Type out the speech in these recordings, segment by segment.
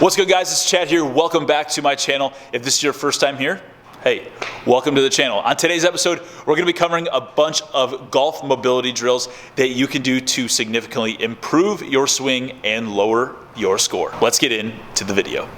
What's good, guys? It's Chad here. Welcome back to my channel. If this is your first time here, hey, welcome to the channel. On today's episode, we're going to be covering a bunch of golf mobility drills that you can do to significantly improve your swing and lower your score. Let's get into the video.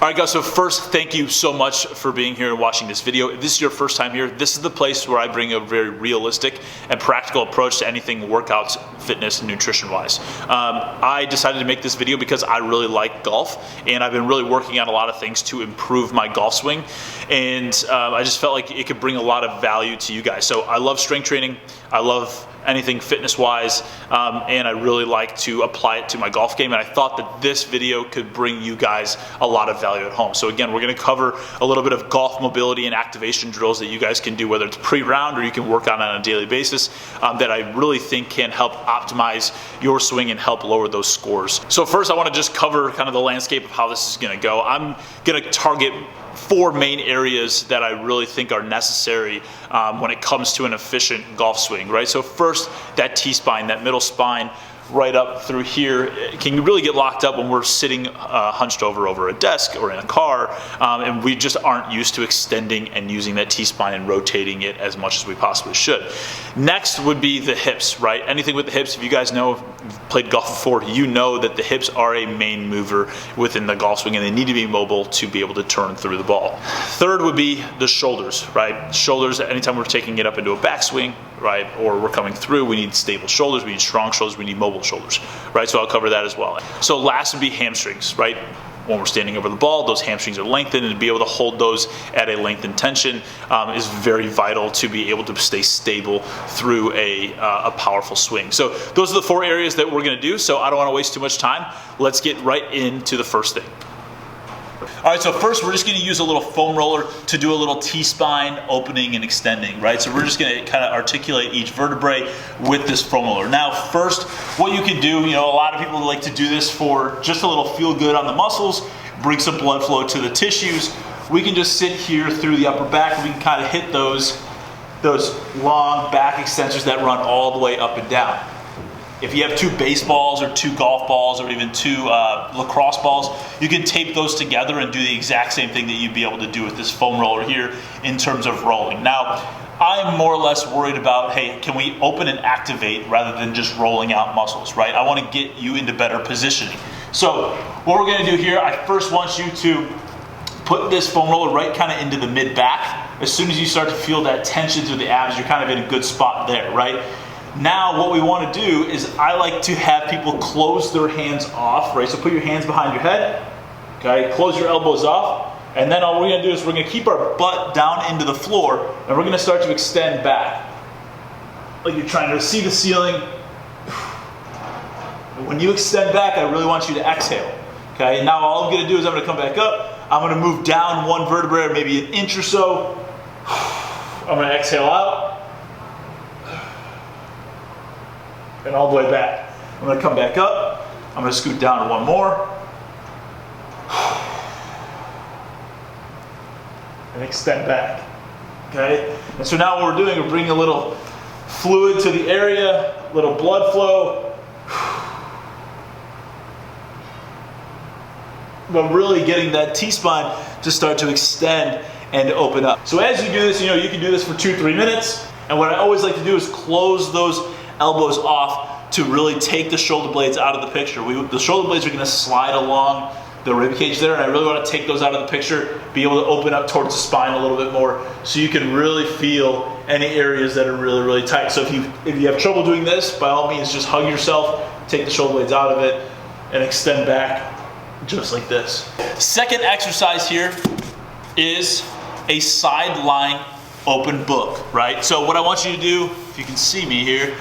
All right, guys, so first, thank you so much for being here and watching this video. If this is your first time here, this is the place where I bring a very realistic and practical approach to anything workouts, fitness, and nutrition-wise. I decided to make this video because I really like golf, and I've been really working on a lot of things to improve my golf swing, and I just felt like it could bring a lot of value to you guys. So I love strength training. I love anything fitness-wise, and I really like to apply it to my golf game, and I thought that this video could bring you guys a lot of value at home. So again, we're going to cover a little bit of golf mobility and activation drills that you guys can do, whether it's pre-round or you can work on a daily basis, that I really think can help optimize your swing and help lower those scores. So first, I want to just cover kind of the landscape of how this is going to go. I'm going to target 4 main areas that I really think are necessary when it comes to an efficient golf swing, right? So first, that T-spine, that middle spine, right up through here, it can really get locked up when we're sitting hunched over a desk or in a car, and we just aren't used to extending and using that T-spine and rotating it as much as we possibly should. Next would be the hips, right? Anything with the hips, if you guys know, played golf before, you know that the hips are a main mover within the golf swing, and they need to be mobile to be able to turn through the ball. Third would be the shoulders, right? Shoulders, anytime we're taking it up into a backswing, right, or we're coming through, we need stable shoulders, we need strong shoulders, we need mobile shoulders, right? So I'll cover that as well. So last would be hamstrings, right? When we're standing over the ball, those hamstrings are lengthened, and to be able to hold those at a lengthened tension is very vital to be able to stay stable through a powerful swing. So those are the 4 areas that we're going to do, so I don't want to waste too much time. Let's get right into the first thing. All right, so first we're just going to use a little foam roller to do a little T-spine opening and extending, right? So we're just going to kind of articulate each vertebrae with this foam roller. Now, first, what you can do, a lot of people like to do this for just a little feel good on the muscles, bring some blood flow to the tissues. We can just sit here through the upper back, and we can kind of hit those long back extensors that run all the way up and down. If you have 2 baseballs or 2 golf balls or even 2 lacrosse balls, you can tape those together and do the exact same thing that you'd be able to do with this foam roller here in terms of rolling. Now, I'm more or less worried about, hey, can we open and activate rather than just rolling out muscles, right? I want to get you into better positioning. So what we're going to do here, I first want you to put this foam roller right kind of into the mid-back. As soon as you start to feel that tension through the abs, you're kind of in a good spot there, right? Now what we want to do is I like to have people close their hands off, right? So put your hands behind your head, okay? Close your elbows off, and then all we're going to do is we're going to keep our butt down into the floor, and we're going to start to extend back. Like you're trying to see the ceiling. When you extend back, I really want you to exhale, okay? And now all I'm going to do is I'm going to come back up. I'm going to move down 1 vertebrae, maybe an inch or so. I'm going to exhale out. And all the way back. I'm going to come back up. I'm going to scoot down 1 more. And extend back. Okay? And so now what we're doing, we're bringing a little fluid to the area, a little blood flow. But really getting that T-spine to start to extend and open up. So as you do this, you can do this for 2-3 minutes. And what I always like to do is close those elbows off to really take the shoulder blades out of the picture. The shoulder blades are going to slide along the rib cage there, and I really want to take those out of the picture, be able to open up towards the spine a little bit more so you can really feel any areas that are really, really tight. So if you have trouble doing this, by all means just hug yourself, take the shoulder blades out of it, and extend back just like this. Second exercise here is a sideline open book, right? So what I want you to do, if you can see me here,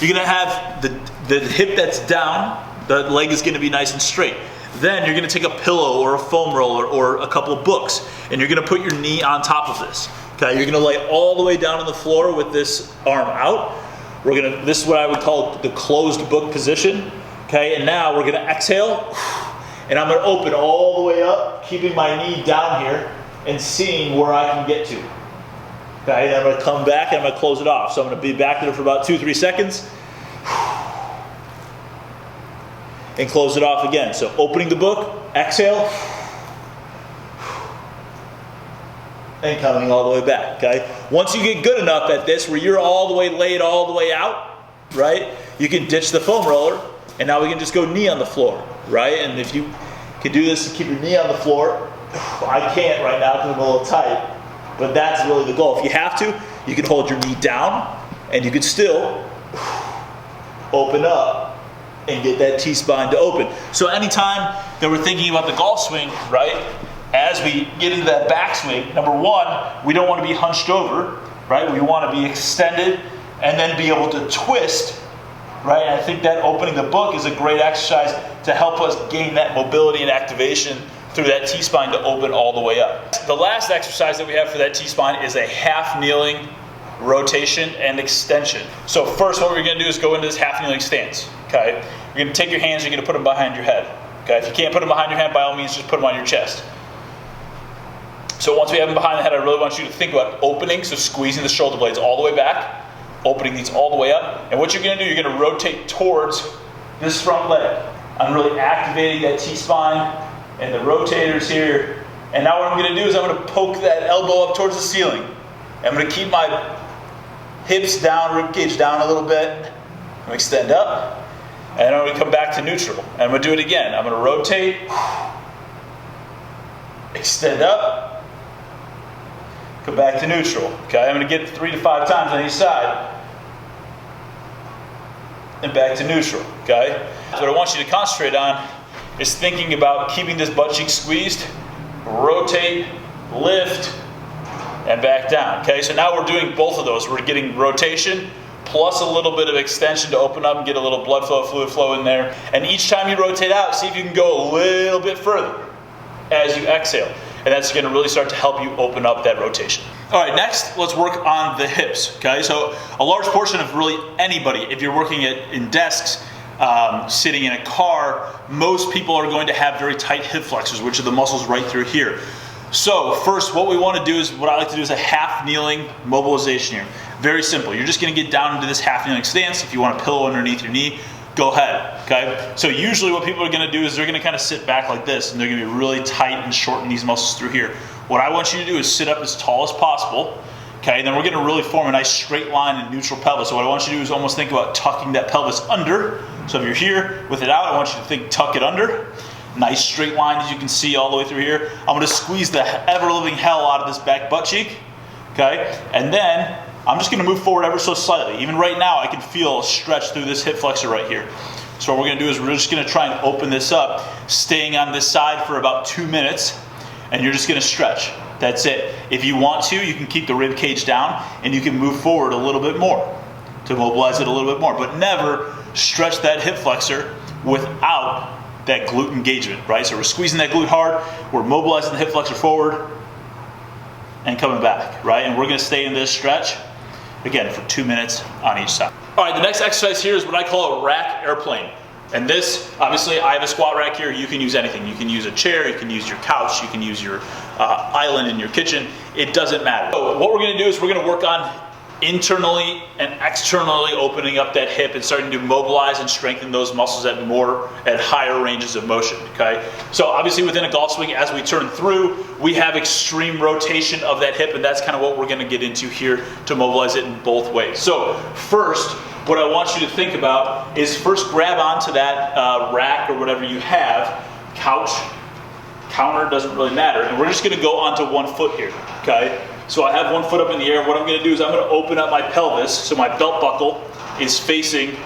you're going to have the hip that's down, the leg is going to be nice and straight. Then you're going to take a pillow or a foam roller or a couple of books, and you're going to put your knee on top of this. Okay, you're going to lay all the way down on the floor with this arm out. This is what I would call the closed book position. Okay, and now we're going to exhale, and I'm going to open all the way up, keeping my knee down here. and seeing where I can get to. Okay, then I'm going to come back and I'm going to close it off. So I'm going to be back there for about 2-3 seconds and close it off again. So opening the book, exhale, and coming all the way back, okay? Once you get good enough at this where you're all the way laid all the way out, right, you can ditch the foam roller, and now we can just go knee on the floor, right? And if you can do this to keep your knee on the floor, I can't right now because I'm a little tight, but that's really the goal. If you have to, you can hold your knee down, and you can still open up and get that T-spine to open. So anytime that we're thinking about the golf swing, right, as we get into that backswing, number one, we don't want to be hunched over, right? We want to be extended and then be able to twist, right? And I think that opening the book is a great exercise to help us gain that mobility and activation through that T-spine to open all the way up. The last exercise that we have for that T-spine is a half kneeling rotation and extension. So first what we're going to do is go into this half kneeling stance, okay? You're going to take your hands, you're going to put them behind your head, okay? If you can't put them behind your head, by all means, just put them on your chest. So once we have them behind the head, I really want you to think about opening, so squeezing the shoulder blades all the way back, opening these all the way up, and what you're going to do, you're going to rotate towards this front leg. I'm really activating that T-spine and the rotators here, and now what I'm going to do is I'm going to poke that elbow up towards the ceiling. I'm going to keep my hips down, rib cage down a little bit. I'm going to extend up, and I'm going to come back to neutral. And I'm going to do it again. I'm going to rotate, extend up, come back to neutral. Okay, I'm going to get it 3 to 5 times on each side. And back to neutral. Okay? So what I want you to concentrate on is thinking about keeping this butt cheek squeezed, rotate, lift, and back down. Okay, so now we're doing both of those. We're getting rotation plus a little bit of extension to open up and get a little blood flow, fluid flow in there. And each time you rotate out, see if you can go a little bit further as you exhale. And that's going to really start to help you open up that rotation. All right, next, let's work on the hips. Okay, so a large portion of really anybody, if you're working in desks, sitting in a car, most people are going to have very tight hip flexors, which are the muscles right through here. So first, what we want to do is, what I like to do is a half kneeling mobilization here. Very simple. You're just going to get down into this half kneeling stance. If you want a pillow underneath your knee, go ahead, okay? So usually what people are going to do is they're going to kind of sit back like this, and they're going to be really tight and shorten these muscles through here. What I want you to do is sit up as tall as possible, okay? And then we're going to really form a nice straight line in neutral pelvis. So what I want you to do is almost think about tucking that pelvis under. So if you're here with it out, I want you to think tuck it under. Nice straight line as you can see all the way through here. I'm going to squeeze the ever-living hell out of this back butt cheek, okay? And then I'm just going to move forward ever so slightly. Even right now, I can feel a stretch through this hip flexor right here. So what we're going to do is we're just going to try and open this up, staying on this side for about 2 minutes, and you're just going to stretch. That's it. If you want to, you can keep the rib cage down, and you can move forward a little bit more to mobilize it a little bit more. But never stretch that hip flexor without that glute engagement, right? So we're squeezing that glute hard, we're mobilizing the hip flexor forward, and coming back, right? And we're going to stay in this stretch, again, for 2 minutes on each side. All right, the next exercise here is what I call a rack airplane. And this, obviously, I have a squat rack here. You can use anything. You can use a chair, you can use your couch, you can use your island in your kitchen. It doesn't matter. So what we're going to do is we're going to work on internally and externally opening up that hip and starting to mobilize and strengthen those muscles at higher ranges of motion, okay? So obviously within a golf swing, as we turn through, we have extreme rotation of that hip, and that's kind of what we're gonna get into here to mobilize it in both ways. So first, what I want you to think about is first grab onto that rack or whatever you have, couch, counter, doesn't really matter, and we're just gonna go onto one foot here, okay? So I have one foot up in the air. What I'm going to do is I'm going to open up my pelvis so my belt buckle is facing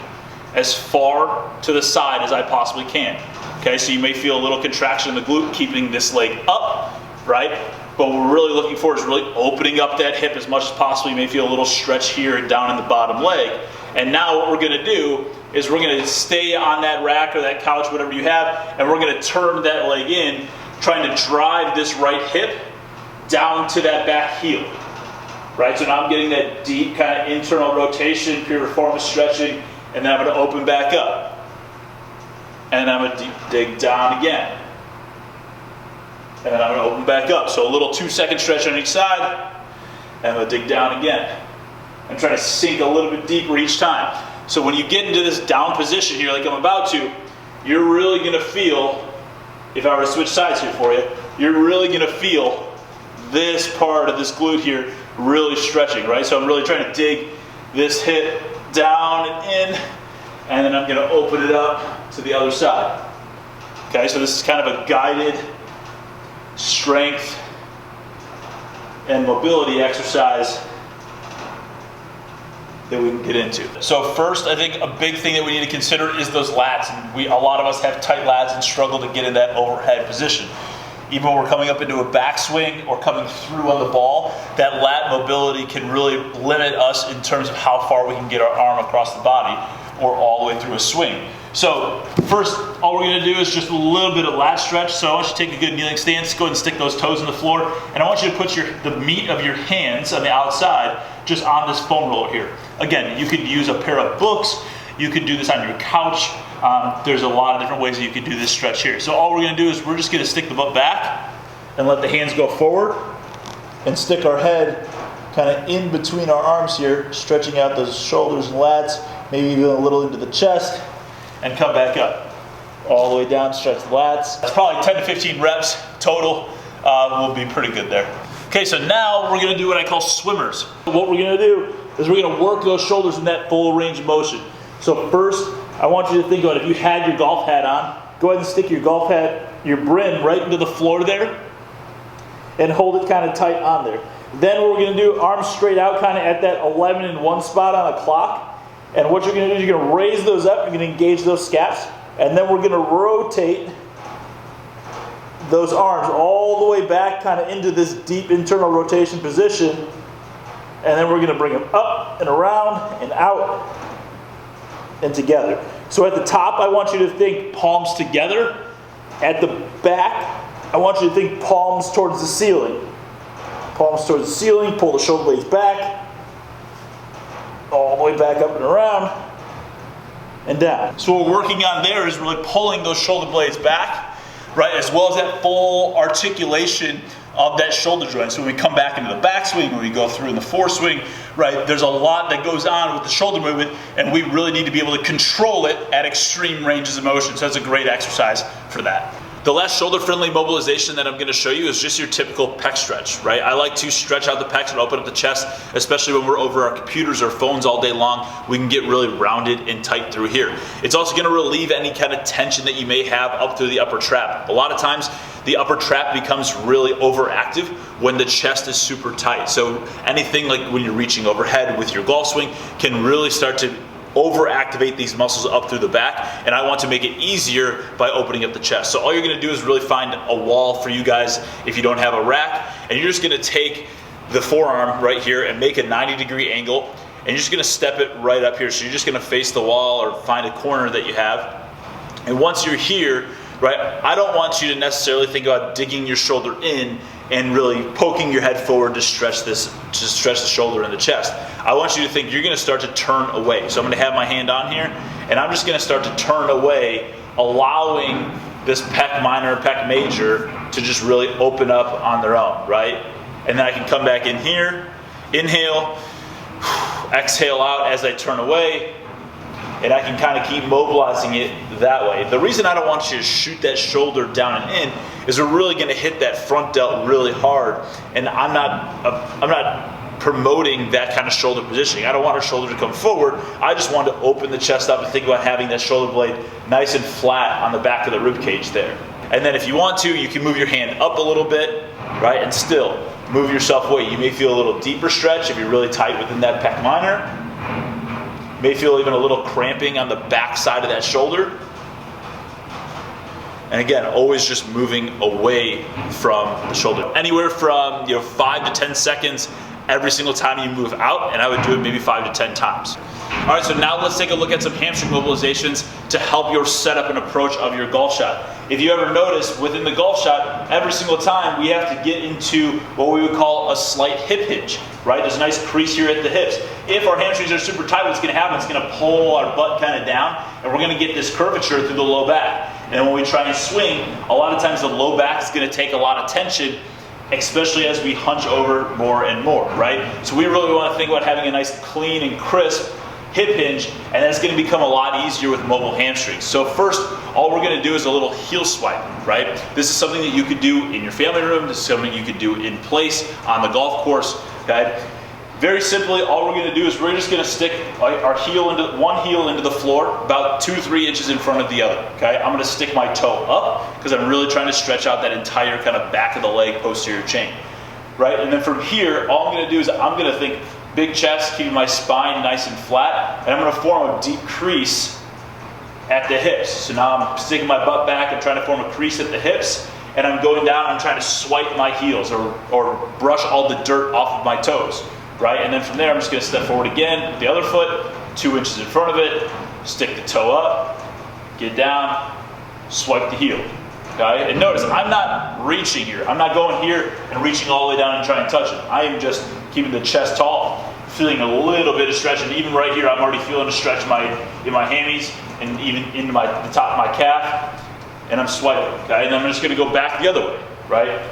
as far to the side as I possibly can. Okay, so you may feel a little contraction in the glute, keeping this leg up, right? But what we're really looking for is really opening up that hip as much as possible. You may feel a little stretch here and down in the bottom leg. And now what we're going to do is we're going to stay on that rack or that couch, whatever you have, and we're going to turn that leg in, trying to drive this right hip down to that back heel, right? So now I'm getting that deep kind of internal rotation, piriformis stretching, and then I'm going to open back up. And I'm going to dig down again. And then I'm going to open back up. So a little 2-second stretch on each side, and I'm going to dig down again. I'm trying to sink a little bit deeper each time. So when you get into this down position here, like I'm about to, you're really going to feel, if I were to switch sides here for you, you're really going to feel this part of this glute here really stretching, right? So I'm really trying to dig this hip down and in, and then I'm going to open it up to the other side. Okay, so this is kind of a guided strength and mobility exercise that we can get into. So first, I think a big thing that we need to consider is those lats. And a lot of us have tight lats and struggle to get in that overhead position. Even when we're coming up into a backswing or coming through on the ball, that lat mobility can really limit us in terms of how far we can get our arm across the body or all the way through a swing. So first, all we're going to do is just a little bit of lat stretch. So I want you to take a good kneeling stance, go ahead and stick those toes in the floor, and I want you to put the meat of your hands on the outside just on this foam roller here. Again, you could use a pair of books, you could do this on your couch. There's a lot of different ways that you could do this stretch here. So all we're going to do is we're just going to stick the butt back and let the hands go forward and stick our head kind of in between our arms here, stretching out those shoulders and lats, maybe even a little into the chest, and come back up. All the way down, stretch the lats. That's probably 10 to 15 reps total. We'll be pretty good there. Okay, so now we're going to do what I call swimmers. What we're going to do is we're going to work those shoulders in that full range of motion. So first, I want you to think about if you had your golf hat on, go ahead and stick your golf hat, your brim, right into the floor there, and hold it kind of tight on there. Then what we're going to do, arms straight out kind of at that 11 and 1 spot on a clock. And what you're going to do is you're going to raise those up, you're going to engage those scaps, and then we're going to rotate those arms all the way back kind of into this deep internal rotation position, and then we're going to bring them up and around and out and together. So at the top, I want you to think palms together. At the back, I want you to think palms towards the ceiling. Palms towards the ceiling, pull the shoulder blades back, all the way back up and around and down. So what we're working on there is really pulling those shoulder blades back, right, as well as that full articulation of that shoulder joint. So when we come back into the backswing, when we go through in the foreswing, right, there's a lot that goes on with the shoulder movement, and we really need to be able to control it at extreme ranges of motion. So that's a great exercise for that. The last shoulder-friendly mobilization that I'm going to show you is just your typical pec stretch, right? I like to stretch out the pecs and open up the chest, especially when we're over our computers or phones all day long. We can get really rounded and tight through here. It's also going to relieve any kind of tension that you may have up through the upper trap. A lot of times, the upper trap becomes really overactive when the chest is super tight. So anything like when you're reaching overhead with your golf swing can really start to overactivate these muscles up through the back, and I want to make it easier by opening up the chest. So all you're going to do is really find a wall for you guys if you don't have a rack, and you're just going to take the forearm right here and make a 90-degree angle, and you're just going to step it right up here. So you're just going to face the wall or find a corner that you have, and once you're here, right, I don't want you to necessarily think about digging your shoulder in and really poking your head forward to stretch the shoulder and the chest. I want you to think you're going to start to turn away. So I'm going to have my hand on here, and I'm just going to start to turn away, allowing this pec minor, pec major to just really open up on their own, right? And then I can come back in here, inhale, exhale out as I turn away, and I can kind of keep mobilizing it that way. The reason I don't want you to shoot that shoulder down and in is we're really going to hit that front delt really hard, and I'm not promoting that kind of shoulder positioning. I don't want our shoulder to come forward. I just want to open the chest up and think about having that shoulder blade nice and flat on the back of the rib cage there. And then if you want to, you can move your hand up a little bit, right, and still move yourself away. You may feel a little deeper stretch if you're really tight within that pec minor. You may feel even a little cramping on the back side of that shoulder. And again, always just moving away from the shoulder. Anywhere from 5 to 10 seconds every single time you move out, and I would do it maybe 5 to 10 times. All right, so now let's take a look at some hamstring mobilizations to help your setup and approach of your golf shot. If you ever notice, within the golf shot, every single time we have to get into what we would call a slight hip hinge, right? There's a nice crease here at the hips. If our hamstrings are super tight, what's going to happen? It's going to pull our butt kind of down, and we're going to get this curvature through the low back. And when we try and swing, a lot of times the low back is going to take a lot of tension, especially as we hunch over more and more, right? So we really want to think about having a nice clean and crisp hip hinge, and that's going to become a lot easier with mobile hamstrings. So first, all we're going to do is a little heel swipe, right? This is something that you could do in your family room. This is something you could do in place on the golf course, okay? Very simply, all we're going to do is we're just going to stick our heel into one heel into the floor, about 2-3 inches in front of the other. Okay, I'm going to stick my toe up because I'm really trying to stretch out that entire kind of back of the leg posterior chain, right? And then from here, all I'm going to do is I'm going to think big chest, keeping my spine nice and flat, and I'm going to form a deep crease at the hips. So now I'm sticking my butt back and trying to form a crease at the hips, and I'm going down and trying to swipe my heels or brush all the dirt off of my toes. Right, and then from there I'm just going to step forward again with the other foot, 2 inches in front of it, stick the toe up, get down, swipe the heel. Okay, and notice I'm not reaching here. I'm not going here and reaching all the way down and trying to touch it. I am just keeping the chest tall, feeling a little bit of stretch, and even right here I'm already feeling a stretch in my hammies and even into the top of my calf, and I'm swiping. Okay, and then I'm just going to go back the other way. Right,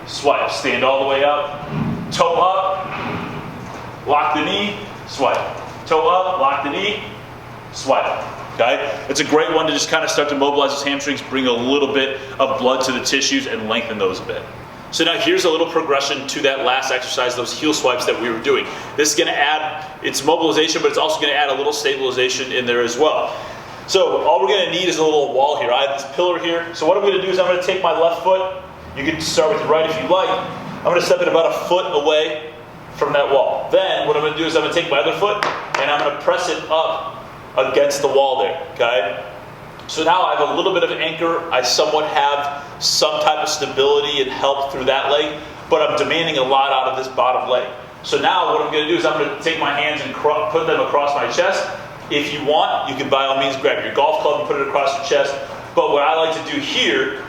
swipe, stand all the way up. Toe up, lock the knee, swipe. Toe up, lock the knee, swipe. Okay? It's a great one to just kind of start to mobilize those hamstrings, bring a little bit of blood to the tissues and lengthen those a bit. So now here's a little progression to that last exercise, those heel swipes that we were doing. This is going to add, it's mobilization, but it's also going to add a little stabilization in there as well. So all we're going to need is a little wall here. I have this pillar here. So what I'm going to do is I'm going to take my left foot. You can start with the right if you like. I'm going to step it about a foot away from that wall. Then what I'm going to do is I'm going to take my other foot and I'm going to press it up against the wall there, okay? So now I have a little bit of anchor. I somewhat have some type of stability and help through that leg, but I'm demanding a lot out of this bottom leg. So now what I'm going to do is I'm going to take my hands and put them across my chest. If you want, you can by all means grab your golf club and put it across your chest. But what I like to do here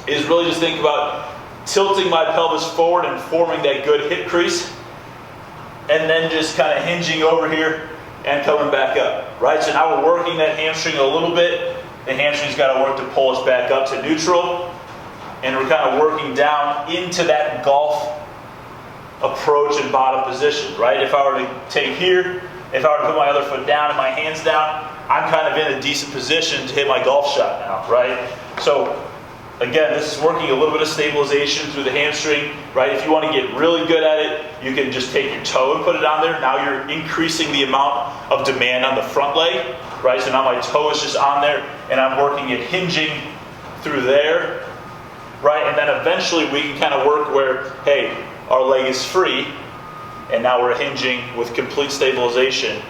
is really just think about tilting my pelvis forward and forming that good hip crease, and then just kind of hinging over here and coming back up, right? So now we're working that hamstring a little bit. The hamstring's got to work to pull us back up to neutral, and we're kind of working down into that golf approach and bottom position, right? If I were to take here, if I were to put my other foot down and my hands down, I'm kind of in a decent position to hit my golf shot now, right? So again, this is working a little bit of stabilization through the hamstring, right? If you want to get really good at it, you can just take your toe and put it on there. Now you're increasing the amount of demand on the front leg, right? So now my toe is just on there, and I'm working it hinging through there, right? And then eventually we can kind of work where, hey, our leg is free, and now we're hinging with complete stabilization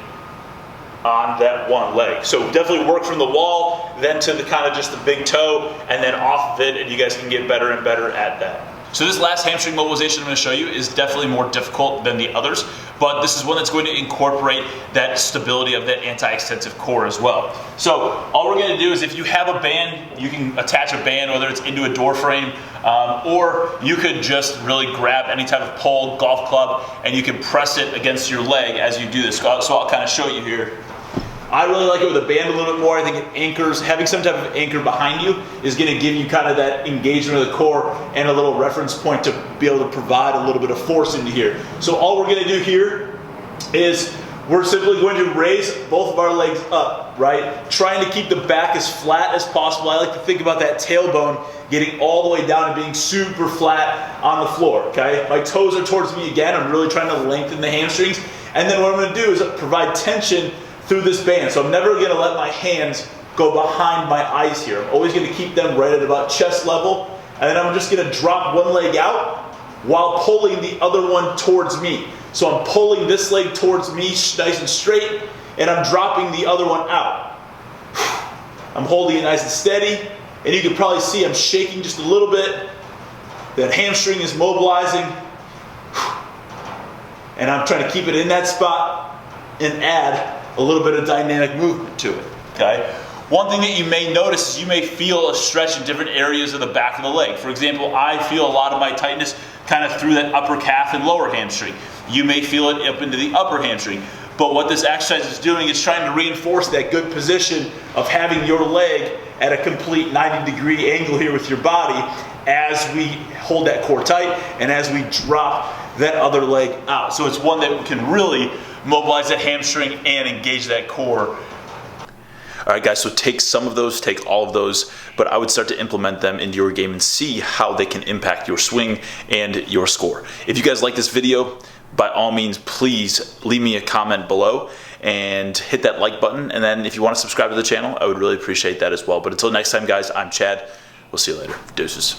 on that one leg. So definitely work from the wall, then to the kind of just the big toe, and then off of it, and you guys can get better and better at that. So this last hamstring mobilization I'm going to show you is definitely more difficult than the others, but this is one that's going to incorporate that stability of that anti-extensive core as well. So all we're going to do is, if you have a band, you can attach a band, whether it's into a door frame, or you could just really grab any type of pole, golf club, and you can press it against your leg as you do this. So I'll kind of show you here. I really like it with a band a little bit more. I think it anchors, having some type of anchor behind you is going to give you kind of that engagement of the core and a little reference point to be able to provide a little bit of force into here. So all we're going to do here is we're simply going to raise both of our legs up, right? Trying to keep the back as flat as possible. I like to think about that tailbone getting all the way down and being super flat on the floor, okay? My toes are towards me again. I'm really trying to lengthen the hamstrings. And then what I'm going to do is provide tension through this band. So I'm never going to let my hands go behind my eyes here. I'm always going to keep them right at about chest level. And then I'm just going to drop one leg out while pulling the other one towards me. So I'm pulling this leg towards me nice and straight, and I'm dropping the other one out. I'm holding it nice and steady, and you can probably see I'm shaking just a little bit. That hamstring is mobilizing, and I'm trying to keep it in that spot and add a little bit of dynamic movement to it, okay? One thing that you may notice is you may feel a stretch in different areas of the back of the leg. For example, I feel a lot of my tightness kind of through that upper calf and lower hamstring. You may feel it up into the upper hamstring. But what this exercise is doing is trying to reinforce that good position of having your leg at a complete 90-degree angle here with your body as we hold that core tight and as we drop that other leg out. So it's one that can really mobilize that hamstring and engage that core. All right, guys, so take some of those, take all of those, but I would start to implement them into your game and see how they can impact your swing and your score. If you guys like this video, by all means, please leave me a comment below and hit that like button. And then if you want to subscribe to the channel, I would really appreciate that as well. But until next time, guys, I'm Chad. We'll see you later. Deuces.